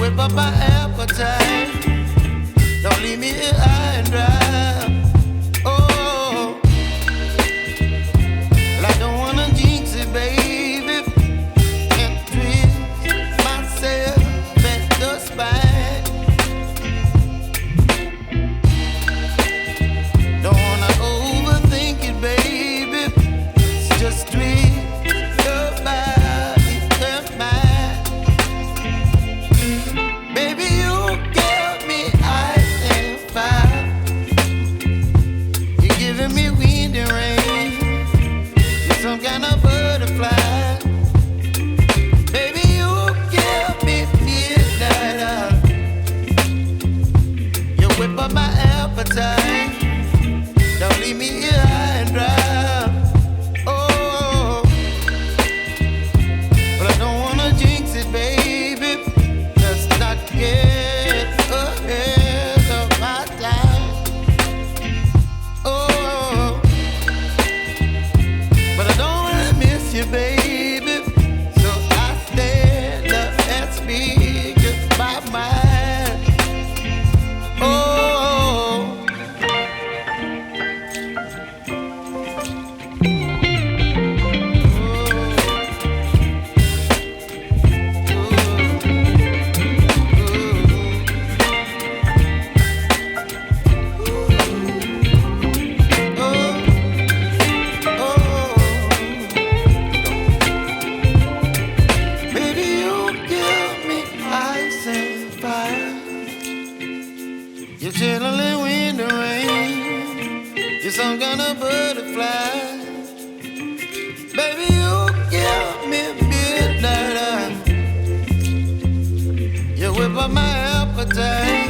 whip up my appetite. Don't leave me here high and dry. Oh, well, I don't wanna jinx it, baby. Can't twist myself at the spine. Don't wanna overthink it, baby. It's just twist your body and mine. Baby, you give me ice and fire. You're giving me wind and rain. You're some kind of butterfly. Baby, you give me midnight. You whip up my appetite. Don't leave me here high and dry. Oh, but I don't wanna jinx it, baby. Let's not get ahead of my time. Oh, but I don't wanna miss you, baby. So I stand up and speak my mind. Oh. You're chilling wind and rain. You're some kind of butterfly. Baby, you give me midnight. You whip up my appetite.